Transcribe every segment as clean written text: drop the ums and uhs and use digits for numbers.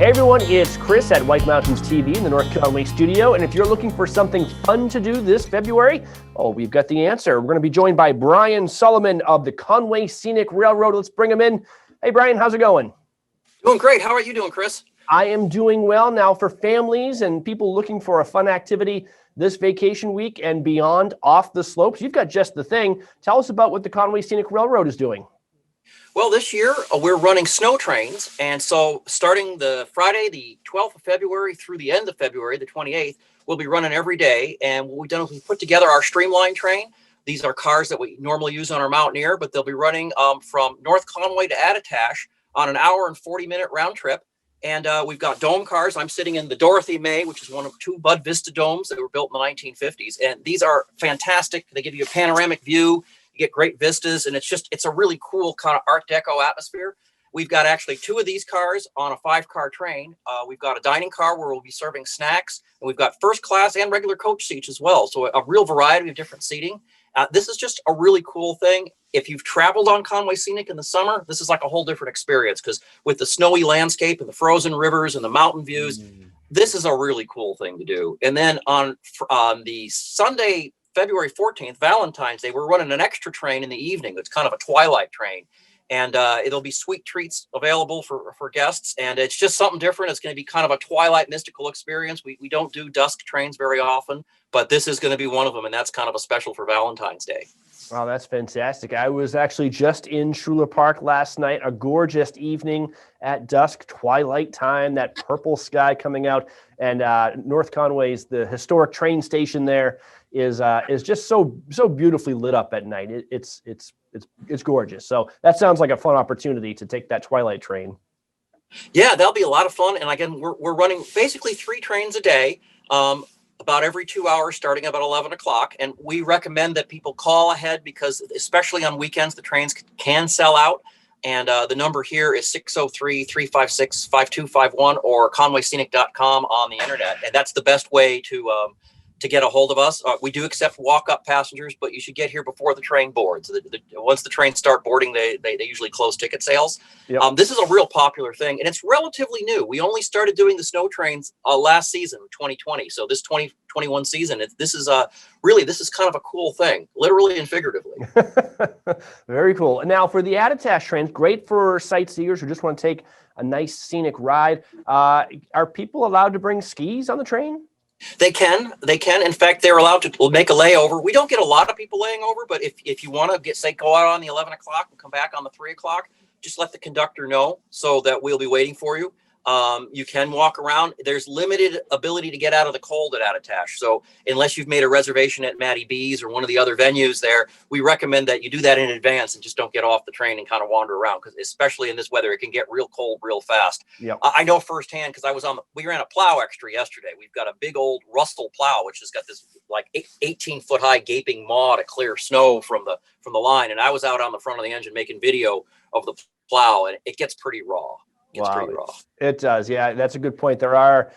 Hey everyone, it's Chris at White Mountains TV in the North Conway studio. And if you're looking for something fun to do this February, we've got the answer. We're going to be joined by Brian Solomon of the Conway Scenic Railroad. Let's bring him in. Hey Brian, how's it going? Doing great. How are you doing, Chris? I am doing well. Now, for families and people looking for a fun activity this vacation week and beyond off the slopes, you've got just the thing. Tell us about what the Conway Scenic Railroad is doing. Well, this year we're running snow trains. And so starting the Friday, the 12th of February through the end of February, the 28th, we'll be running every day. And what we've done is we put together our streamline train. These are cars that we normally use on our Mountaineer, but they'll be running from North Conway to Attitash on an hour and 40-minute round trip. And we've got dome cars. I'm sitting in the Dorothy May, which is one of two Bud Vista domes that were built in the 1950s. And these are fantastic. They give you a panoramic view. You get great vistas, and it's a really cool kind of Art Deco atmosphere. We've got actually two of these cars on a 5-car train. We've got a dining car where we'll be serving snacks, and we've got first class and regular coach seats as well. So a real variety of different seating. This is just a really cool thing. If you've traveled on Conway Scenic in the summer, this is like a whole different experience because with the snowy landscape and the frozen rivers and the mountain views, this is a really cool thing to do. And then on the Sunday, February 14th, Valentine's Day, we're running an extra train in the evening. It's kind of a Twilight Train. And it'll be sweet treats available for guests. And it's just something different. It's going to be kind of a Twilight mystical experience. We don't do dusk trains very often, but this is going to be one of them. And that's kind of a special for Valentine's Day. Wow, that's fantastic. I was actually just in Schuler Park last night, a gorgeous evening at dusk, twilight time, that purple sky coming out. And North Conway's, the historic train station there is just so beautifully lit up at night. It's gorgeous. So that sounds like a fun opportunity to take that Twilight Train. Yeah, that'll be a lot of fun. And again, we're running basically 3 trains a day. About every 2 hours, starting about 11 o'clock. And we recommend that people call ahead because especially on weekends, the trains can sell out. And the number here is 603-356-5251 or conwayscenic.com on the internet. And that's the best way to get a hold of us. We do accept walk-up passengers, but you should get here before the train boards. Once the trains start boarding, they usually close ticket sales. Yep. This is a real popular thing, and it's relatively new. We only started doing the snow trains last season, 2020. So this 2021 season, this is kind of a cool thing, literally and figuratively. Very cool. And now for the Attitash trains, great for sightseers who just want to take a nice scenic ride. Are people allowed to bring skis on the train? They can. In fact, they're allowed to make a layover. We don't get a lot of people laying over, but if you want to go out on the 11 o'clock and come back on the 3 o'clock, just let the conductor know so that we'll be waiting for you. You can walk around. There's limited ability to get out of the cold at Attitash. So unless you've made a reservation at Matty B's or one of the other venues there, we recommend that you do that in advance and just don't get off the train and kind of wander around because especially in this weather, it can get real cold real fast. Yep. I know firsthand because we ran a plow extra yesterday. We've got a big old Russell plow, which has got this like 18-foot high gaping maw to clear snow from the line. And I was out on the front of the engine making video of the plow, and it gets pretty raw. Wow, it does. Yeah, that's a good point. There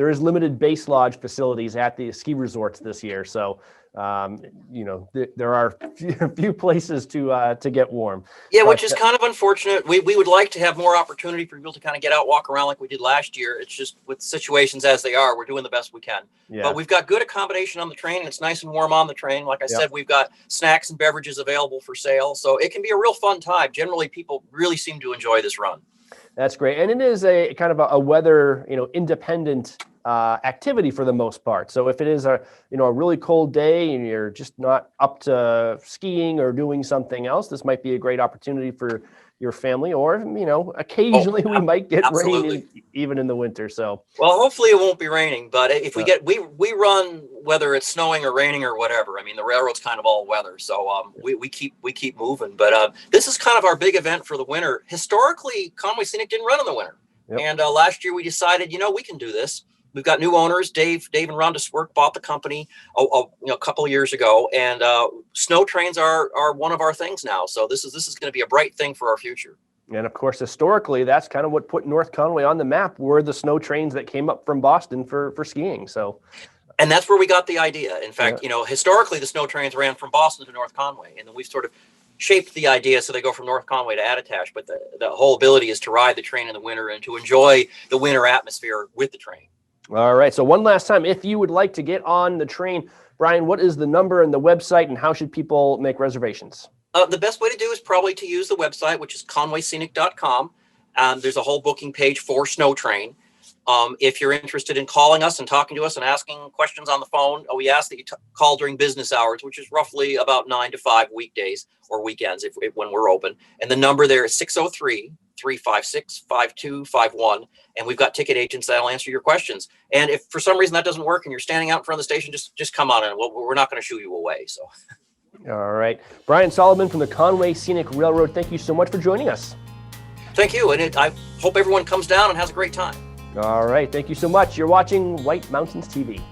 is limited base lodge facilities at the ski resorts this year, so there are a few places to get warm. Yeah, which is kind of unfortunate. We would like to have more opportunity for people to kind of get out, walk around like we did last year. It's just with situations as they are, we're doing the best we can. Yeah. But we've got good accommodation on the train, and it's nice and warm on the train. Like I said, we've got snacks and beverages available for sale, so it can be a real fun time. Generally, people really seem to enjoy this run. That's great. And it is a kind of a weather, independent activity for the most part. So if it is a really cold day and you're just not up to skiing or doing something else, this might be a great opportunity for your family, or occasionally we might get rain even in the winter. So well, hopefully it won't be raining, but if we run whether it's snowing or raining or whatever. I mean, the railroad's kind of all weather, so we keep moving. But this is kind of our big event for the winter. Historically, Conway Scenic didn't run in the winter, and last year we decided we can do this. We've got new owners. Dave and Rhonda Swerk bought the company a couple of years ago, and snow trains are one of our things now. So this is going to be a bright thing for our future. And of course, historically, that's kind of what put North Conway on the map. Were the snow trains that came up from Boston for skiing. So, and that's where we got the idea. In fact, historically, the snow trains ran from Boston to North Conway, and then we've sort of shaped the idea so they go from North Conway to Attitash, but the whole ability is to ride the train in the winter and to enjoy the winter atmosphere with the train. All right. So one last time, if you would like to get on the train, Brian, what is the number and the website, and how should people make reservations? The best way to do is probably to use the website, which is conwayscenic.com. There's a whole booking page for Snow Train. If you're interested in calling us and talking to us and asking questions on the phone, we ask that you call during business hours, which is roughly about 9 to 5 weekdays or weekends when we're open. And the number there is 603-356-5251. And we've got ticket agents that'll answer your questions. And if for some reason that doesn't work and you're standing out in front of the station, just come on in. We're not going to shoo you away. So. All right. Brian Solomon from the Conway Scenic Railroad, thank you so much for joining us. Thank you. And I hope everyone comes down and has a great time. All right. Thank you so much. You're watching White Mountains TV.